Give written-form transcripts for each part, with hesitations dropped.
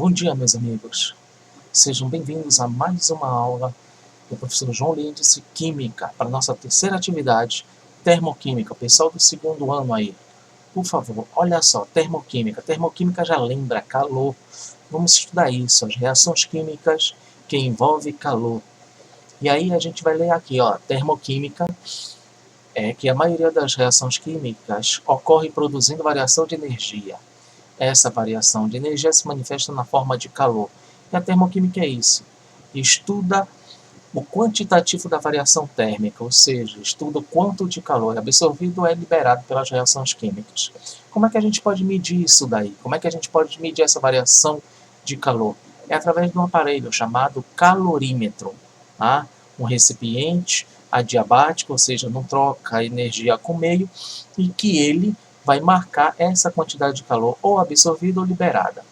Bom dia, meus amigos. Sejam bem-vindos a mais uma aula do professor João Lindes de Química, para a nossa terceira atividade, Termoquímica. O pessoal do segundo ano aí, por favor, olha só, Termoquímica. Termoquímica já lembra calor. Vamos estudar isso, as reações químicas que envolvem calor. E aí a gente vai ler aqui, ó, Termoquímica, que a maioria das reações químicas ocorre produzindo variação de energia. Essa variação de energia se manifesta na forma de calor. E a termoquímica é isso. Estuda o quantitativo da variação térmica, ou seja, estuda o quanto de calor é absorvido ou é liberado pelas reações químicas. Como é que a gente pode medir isso daí? Como é que a gente pode medir essa variação de calor? É através de um aparelho chamado calorímetro. Tá? Um recipiente adiabático, ou seja, não troca energia com o meio, e que ele vai marcar essa quantidade de calor ou absorvida ou liberada.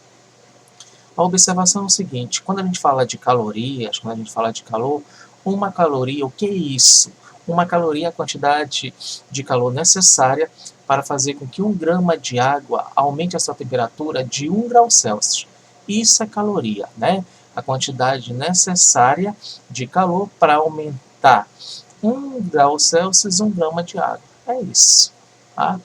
A observação é o seguinte, quando a gente fala de calorias, quando a gente fala de calor, uma caloria, o que é isso? Uma caloria é a quantidade de calor necessária para fazer com que 1 grama de água aumente a sua temperatura de 1 grau Celsius. Isso é caloria, né? A quantidade necessária de calor para aumentar 1 grau Celsius 1 grama de água. É isso. Tá?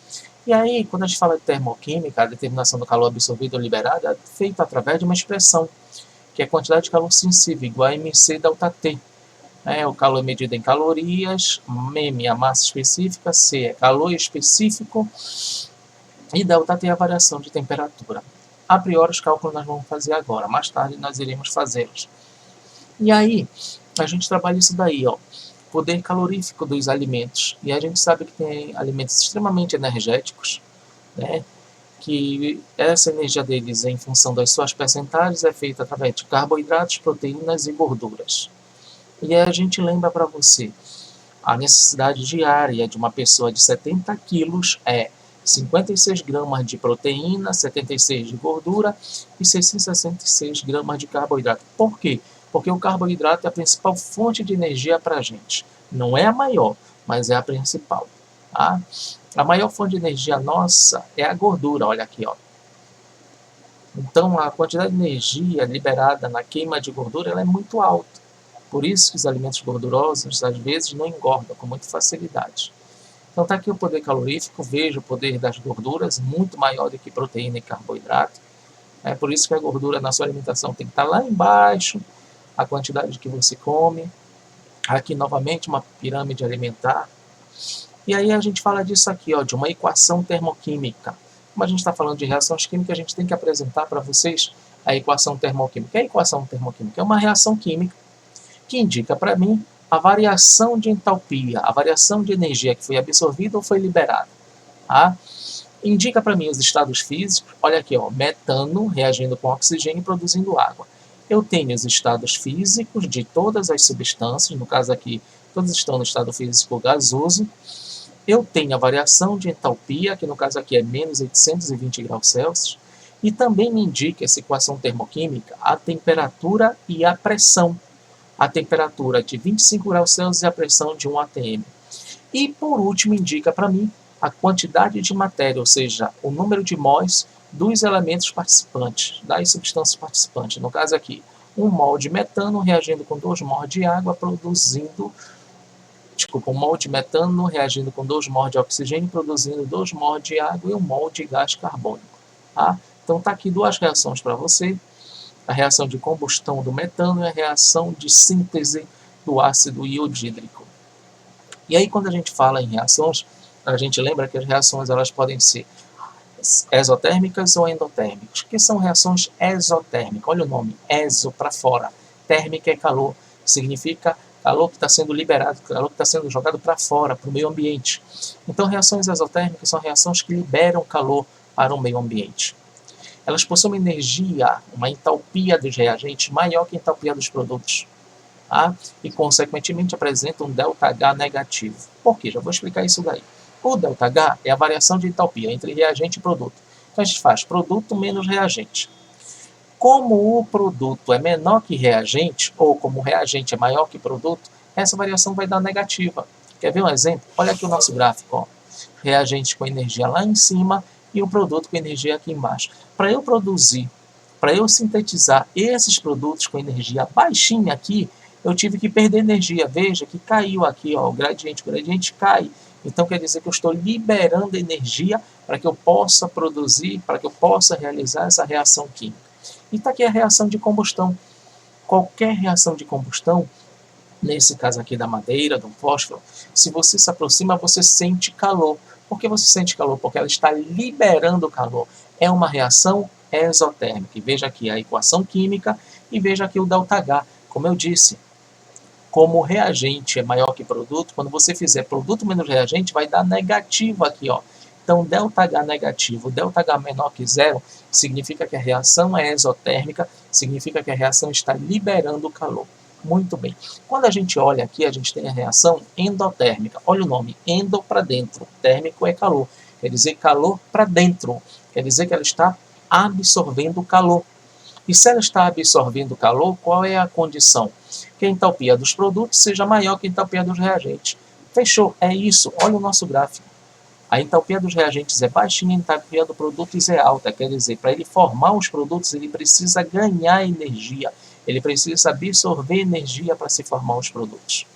E aí, quando a gente fala de termoquímica, a determinação do calor absorvido ou liberado é feita através de uma expressão, que é a quantidade de calor sensível, igual a mc ΔT. O calor é medido em calorias, m é a massa específica, c é calor específico, e ΔT é a variação de temperatura. A priori, os cálculos nós vamos fazer agora, mais tarde nós iremos fazê-los. E aí, a gente trabalha isso daí, ó, poder calorífico dos alimentos. E a gente sabe que tem alimentos extremamente energéticos, né, que essa energia deles, em função das suas percentagens, é feita através de carboidratos, proteínas e gorduras. E aí a gente lembra para você, a necessidade diária de uma pessoa de 70 quilos é 56 gramas de proteína, 76 de gordura e 666 gramas de carboidrato. Por quê? Porque o carboidrato é a principal fonte de energia para a gente. Não é a maior, mas é a principal. Tá? A maior fonte de energia nossa é a gordura, olha aqui, ó. Então, a quantidade de energia liberada na queima de gordura ela é muito alta. Por isso que os alimentos gordurosos, às vezes, não engordam com muita facilidade. Então, está aqui o poder calorífico, veja o poder das gorduras, muito maior do que proteína e carboidrato. É por isso que a gordura na sua alimentação tem que estar lá embaixo, a quantidade que você come. Aqui, novamente, uma pirâmide alimentar. E aí a gente fala disso aqui, ó, de uma equação termoquímica. Como a gente está falando de reações químicas, a gente tem que apresentar para vocês a equação termoquímica. A equação termoquímica é uma reação química que indica para mim a variação de entalpia, a variação de energia que foi absorvida ou foi liberada. Tá? Indica para mim os estados físicos. Olha aqui, ó, metano reagindo com oxigênio e produzindo água. Eu tenho os estados físicos de todas as substâncias, no caso aqui, todas estão no estado físico gasoso. Eu tenho a variação de entalpia, que no caso aqui é menos 820 graus Celsius, e também me indica essa equação termoquímica a temperatura e a pressão. A temperatura de 25 graus Celsius e a pressão de 1 atm. E por último indica para mim a quantidade de matéria, ou seja, o número de mols dos elementos participantes, das substâncias participantes. No caso aqui, 1 mol de metano reagindo com 2 mol de água, produzindo... Desculpa, 1 mol de metano reagindo com 2 mol de oxigênio, produzindo 2 mol de água e 1 mol de gás carbônico. Tá? Então está aqui duas reações para você. A reação de combustão do metano e a reação de síntese do ácido iodídrico. E aí, quando a gente fala em reações, a gente lembra que as reações elas podem ser exotérmicas ou endotérmicas. O que são reações exotérmicas? Olha o nome, exo, para fora. Térmica é calor, significa calor que está sendo liberado, calor que está sendo jogado para fora, para o meio ambiente. Então, reações exotérmicas são reações que liberam calor para o meio ambiente. Elas possuem uma energia, uma entalpia dos reagentes maior que a entalpia dos produtos. Tá? E, consequentemente, apresentam um ΔH negativo. Por quê? Já vou explicar isso daí. O ΔH é a variação de entalpia entre reagente e produto. Então, a gente faz produto menos reagente. Como o produto é menor que reagente, ou como o reagente é maior que produto, essa variação vai dar negativa. Quer ver um exemplo? Olha aqui o nosso gráfico. Ó. Reagente com energia lá em cima e o produto com energia aqui embaixo. Para eu produzir Para eu sintetizar esses produtos com energia baixinha aqui, eu tive que perder energia. Veja que caiu aqui, ó, o gradiente cai. Então quer dizer que eu estou liberando energia para que eu possa produzir, para que eu possa realizar essa reação química. E está aqui a reação de combustão. Qualquer reação de combustão, nesse caso aqui da madeira, do fósforo, se você se aproxima, você sente calor. Por que você sente calor? Porque ela está liberando calor. É uma reação exotérmica. E veja aqui a equação química e veja aqui o ΔH. Como eu disse, como o reagente é maior que produto, quando você fizer produto menos reagente, vai dar negativo aqui, ó. Então, ΔH negativo, ΔH menor que zero, significa que a reação é exotérmica, significa que a reação está liberando calor. Muito bem. Quando a gente olha aqui, a gente tem a reação endotérmica. Olha o nome, endo para dentro, térmico é calor. Quer dizer calor para dentro. Quer dizer que ela está absorvendo calor. E se ela está absorvendo calor, qual é a condição? Que a entalpia dos produtos seja maior que a entalpia dos reagentes. Fechou, é isso. Olha o nosso gráfico. A entalpia dos reagentes é baixinha, a entalpia do produto é alta. Quer dizer, para ele formar os produtos, ele precisa ganhar energia. Ele precisa absorver energia para se formar os produtos.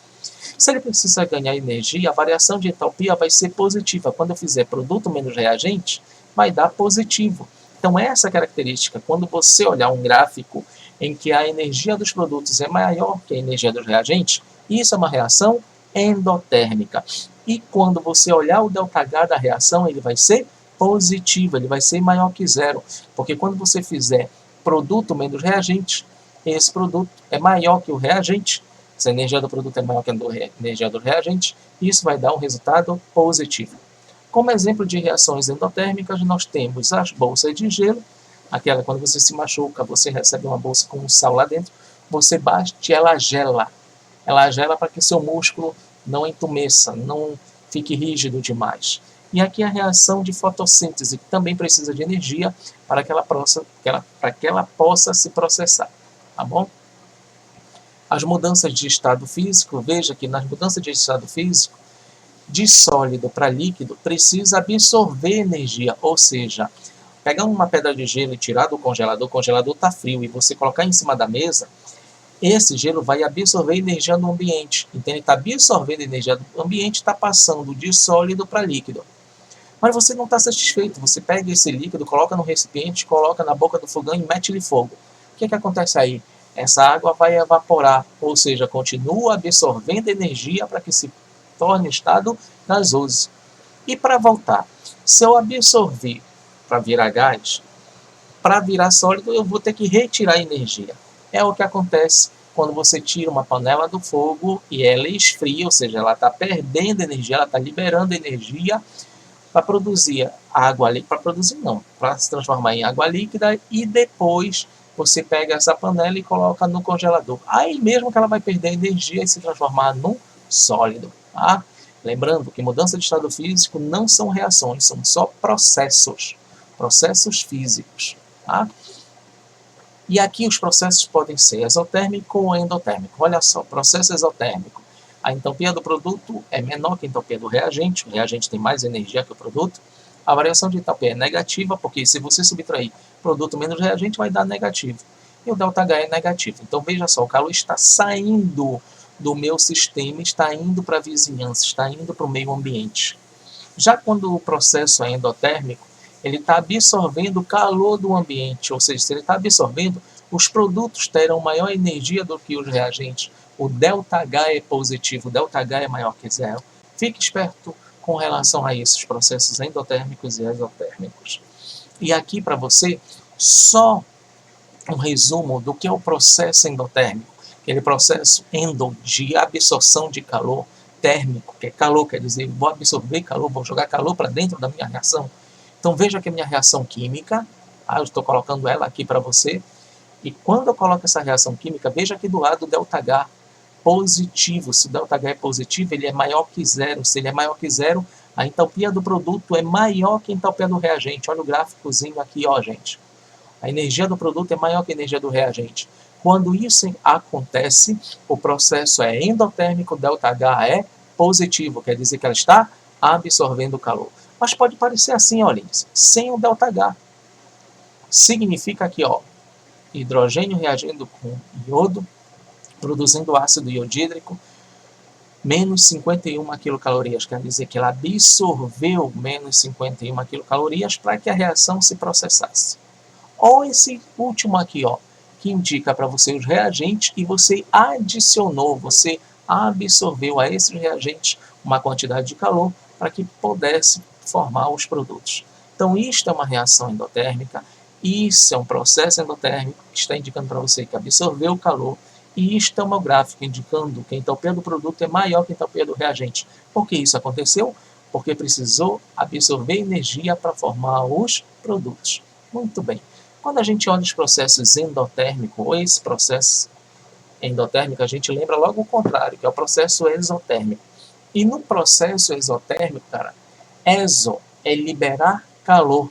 Se ele precisa ganhar energia, a variação de entalpia vai ser positiva. Quando eu fizer produto menos reagente, vai dar positivo. Então, essa característica, quando você olhar um gráfico em que a energia dos produtos é maior que a energia dos reagentes, isso é uma reação endotérmica. E quando você olhar o ΔH da reação, ele vai ser positivo, ele vai ser maior que zero. Porque quando você fizer produto menos reagente, esse produto é maior que o reagente. Se a energia do produto é maior que a energia do reagente, isso vai dar um resultado positivo. Como exemplo de reações endotérmicas, nós temos as bolsas de gelo, aquela quando você se machuca, você recebe uma bolsa com um sal lá dentro, você bate, ela gela. Ela gela para que seu músculo não entumeça, não fique rígido demais. E aqui a reação de fotossíntese, que também precisa de energia para que ela possa se processar. Tá bom? As mudanças de estado físico, veja que nas mudanças de estado físico, de sólido para líquido, precisa absorver energia, ou seja, pegar uma pedra de gelo e tirar do congelador, o congelador está frio, e você colocar em cima da mesa, esse gelo vai absorver energia do ambiente. Então ele está absorvendo energia do ambiente, está passando de sólido para líquido. Mas você não está satisfeito, você pega esse líquido, coloca no recipiente, coloca na boca do fogão e mete-lhe fogo. O que acontece aí? Essa água vai evaporar, ou seja, continua absorvendo energia para que se torne estado gasoso. E para voltar, se eu absorver para virar gás, para virar sólido eu vou ter que retirar energia. É o que acontece quando você tira uma panela do fogo e ela esfria, ou seja, ela está perdendo energia, ela está liberando energia para produzir água líquida, para se transformar em água líquida, e depois você pega essa panela e coloca no congelador. Aí mesmo que ela vai perder energia e se transformar num sólido. Tá? Lembrando que mudança de estado físico não são reações, são só processos físicos. Tá? E aqui os processos podem ser exotérmico ou endotérmico. Olha só, processo exotérmico. A entalpia do produto é menor que a entalpia do reagente, o reagente tem mais energia que o produto. A variação de entalpia é negativa, porque se você subtrair produto menos reagente, vai dar negativo. E o ΔH é negativo. Então veja só, o calor está saindo do meu sistema, está indo para a vizinhança, está indo para o meio ambiente. Já quando o processo é endotérmico, ele está absorvendo o calor do ambiente, ou seja, se ele está absorvendo, os produtos terão maior energia do que os reagentes. O ΔH é positivo, o ΔH é maior que zero. Fique esperto com relação a esses processos endotérmicos e exotérmicos. E aqui para você, só um resumo do que é o processo endotérmico. Aquele processo endo de absorção de calor, térmico, que é calor, quer dizer, vou absorver calor, vou jogar calor para dentro da minha reação. Então veja que a minha reação química, eu estou colocando ela aqui para você, e quando eu coloco essa reação química, veja aqui do lado o ΔH positivo. Se o ΔH é positivo, ele é maior que zero. Se ele é maior que zero, a entalpia do produto é maior que a entalpia do reagente. Olha o gráficozinho aqui, ó, gente. A energia do produto é maior que a energia do reagente. Quando isso acontece, o processo é endotérmico, o ΔH é positivo, quer dizer que ela está absorvendo calor. Mas pode parecer assim, olha, sem o ΔH. Significa que, ó, hidrogênio reagindo com iodo, produzindo ácido iodídrico, menos 51 quilocalorias, quer dizer que ela absorveu menos 51 quilocalorias para que a reação se processasse. Ou esse último aqui, ó, que indica para você os reagentes que você adicionou, você absorveu a esses reagentes uma quantidade de calor para que pudesse formar os produtos. Então, isto é uma reação endotérmica, isso é um processo endotérmico que está indicando para você que absorveu o calor, e isto é uma gráfica indicando que a entalpia do produto é maior que a entalpia do reagente. Por que isso aconteceu? Porque precisou absorver energia para formar os produtos. Muito bem. Quando a gente olha os processos endotérmicos, ou esse processo endotérmico, a gente lembra logo o contrário, que é o processo exotérmico. E no processo exotérmico, cara, exo é liberar calor.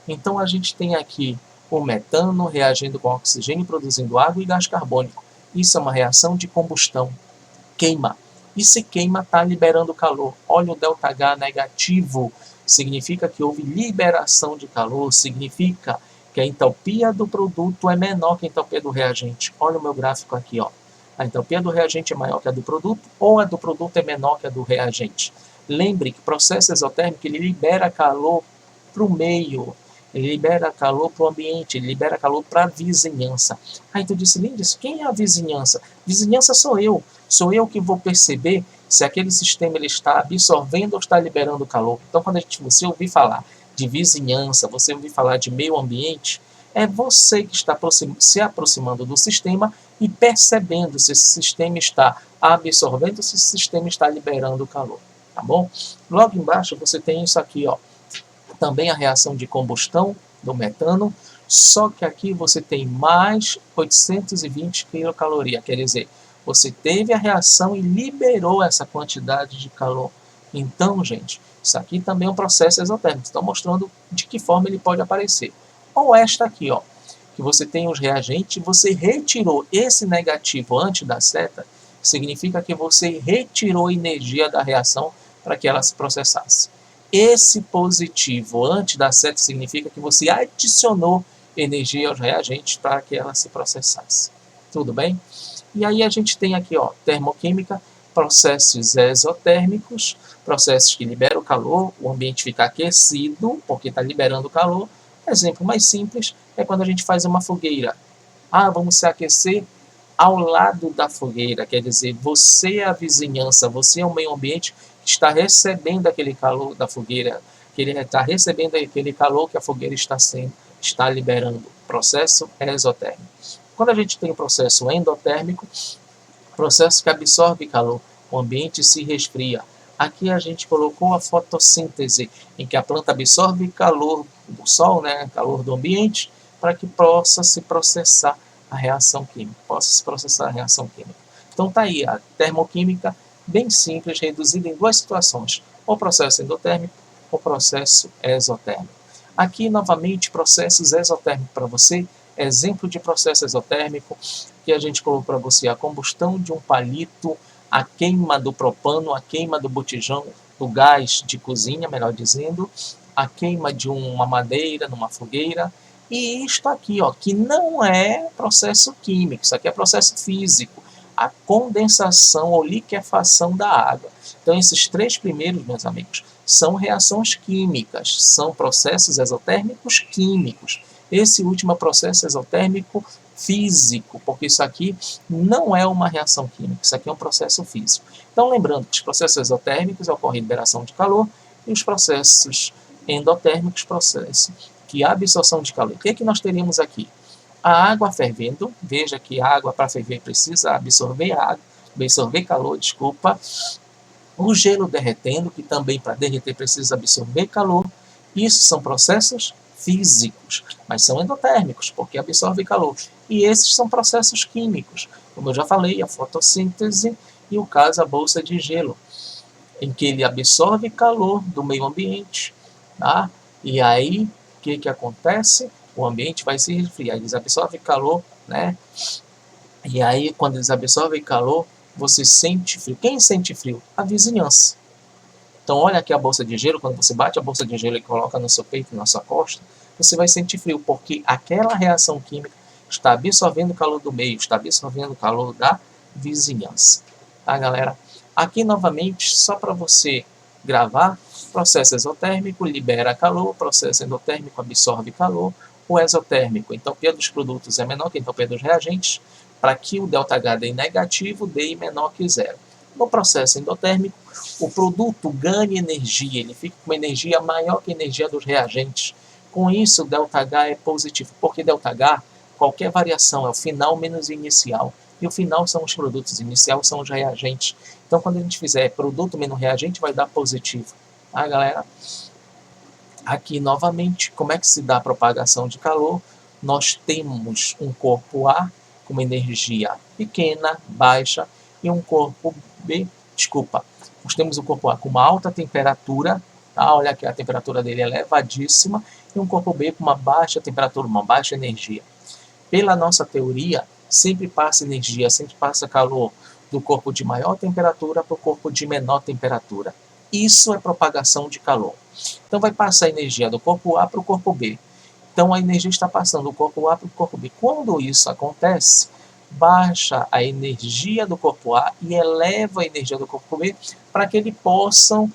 Então a gente tem aqui o metano reagindo com oxigênio, produzindo água e gás carbônico. Isso é uma reação de combustão, queima. E se queima, está liberando calor. Olha o ΔH negativo, significa que houve liberação de calor, significa que a entalpia do produto é menor que a entalpia do reagente. Olha o meu gráfico aqui, ó. A entalpia do reagente é maior que a do produto, ou a do produto é menor que a do reagente. Lembre que o processo exotérmico ele libera calor para o meio, ele libera calor para o ambiente, ele libera calor para a vizinhança. Aí tu disse, Lindes, quem é a vizinhança? Vizinhança sou eu que vou perceber se aquele sistema ele está absorvendo ou está liberando calor. Então, quando você ouvir falar de vizinhança, você ouvir falar de meio ambiente, é você que está se aproximando do sistema e percebendo se esse sistema está absorvendo ou se esse sistema está liberando calor. Tá bom? Logo embaixo você tem isso aqui, ó. Também a reação de combustão do metano, só que aqui você tem mais 820 quilocalorias, quer dizer, você teve a reação e liberou essa quantidade de calor. Então, gente, isso aqui também é um processo exotérmico, estou mostrando de que forma ele pode aparecer. Ou esta aqui, ó, que você tem os reagentes, você retirou esse negativo antes da seta, significa que você retirou energia da reação para que ela se processasse. Esse positivo antes da seta significa que você adicionou energia aos reagentes para que ela se processasse. Tudo bem? E aí a gente tem aqui, ó, termoquímica, processos exotérmicos, processos que liberam calor, o ambiente fica aquecido, porque está liberando calor. Exemplo mais simples é quando a gente faz uma fogueira. Ah, vamos se aquecer ao lado da fogueira, quer dizer, você é a vizinhança, você é o meio ambiente que está recebendo aquele calor da fogueira, que ele está recebendo aquele calor que a fogueira está liberando. Processo exotérmico. Quando a gente tem o processo endotérmico, processo que absorve calor, o ambiente se resfria. Aqui a gente colocou a fotossíntese, em que a planta absorve calor do sol, né, calor do ambiente, para que possa se processar a reação química, Então tá aí a termoquímica, bem simples, reduzida em duas situações, o processo endotérmico, o processo exotérmico. Aqui, novamente, processos exotérmicos para você, exemplo de processo exotérmico, que a gente colocou para você a combustão de um palito, a queima do propano, a queima do botijão, do gás de cozinha, melhor dizendo, a queima de uma madeira numa fogueira, e isto aqui, ó, que não é processo químico, isso aqui é processo físico, a condensação ou liquefação da água. Então, esses três primeiros, meus amigos, são reações químicas, são processos exotérmicos químicos. Esse último é processo exotérmico físico, porque isso aqui não é uma reação química, isso aqui é um processo físico. Então, lembrando que os processos exotérmicos ocorrem liberação de calor e os processos endotérmicos, processos que absorção de calor. O que é que nós teríamos aqui? A água fervendo, veja que a água para ferver precisa absorver calor, desculpa. O gelo derretendo, que também para derreter precisa absorver calor. Isso são processos físicos, mas são endotérmicos, porque absorvem calor. E esses são processos químicos, como eu já falei, a fotossíntese e o caso a bolsa de gelo, em que ele absorve calor do meio ambiente, tá? E aí, o que acontece? O ambiente vai se resfriar, eles absorvem calor, né? E aí, quando eles absorvem calor, você sente frio. Quem sente frio? A vizinhança. Então, olha aqui a bolsa de gelo, quando você bate a bolsa de gelo e coloca no seu peito, na sua costa, você vai sentir frio, porque aquela reação química está absorvendo o calor do meio, está absorvendo o calor da vizinhança. Tá, galera? Aqui, novamente, só para você gravar, processo exotérmico libera calor, processo endotérmico absorve calor, o exotérmico, a entropia dos produtos é menor que a entropia dos reagentes, para que o ΔH dê negativo, dê menor que zero. No processo endotérmico, o produto ganha energia, ele fica com uma energia maior que a energia dos reagentes. Com isso, o ΔH é positivo, porque ΔH, qualquer variação é o final menos o inicial. E o final são os produtos, inicial são os reagentes. Então, quando a gente fizer produto menos reagente, vai dar positivo. Tá, galera? Aqui, novamente, como é que se dá a propagação de calor? Nós temos um corpo A com uma energia pequena, baixa, e um corpo B, nós temos o corpo A com uma alta temperatura, tá? Olha aqui, a temperatura dele é elevadíssima, e um corpo B com uma baixa temperatura, uma baixa energia. Pela nossa teoria, sempre passa energia, sempre passa calor do corpo de maior temperatura para o corpo de menor temperatura. Isso é propagação de calor. Então vai passar a energia do corpo A para o corpo B. Então a energia está passando do corpo A para o corpo B. Quando isso acontece, baixa a energia do corpo A e eleva a energia do corpo B para que eles possam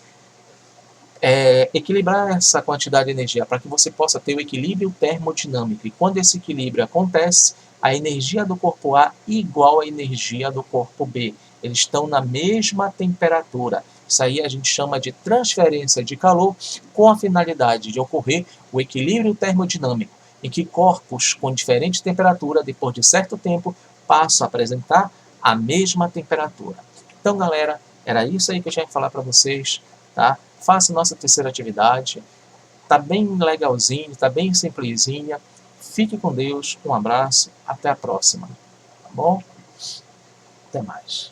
equilibrar essa quantidade de energia, para que você possa ter o equilíbrio termodinâmico. E quando esse equilíbrio acontece, a energia do corpo A é igual à energia do corpo B. Eles estão na mesma temperatura. Isso aí a gente chama de transferência de calor, com a finalidade de ocorrer o equilíbrio termodinâmico, em que corpos com diferente temperatura, depois de certo tempo, passam a apresentar a mesma temperatura. Então, galera, era isso aí que eu tinha que falar para vocês, tá? Faça nossa terceira atividade. Tá bem legalzinho, tá bem simplesinha. Fique com Deus, um abraço, até a próxima. Tá bom? Até mais.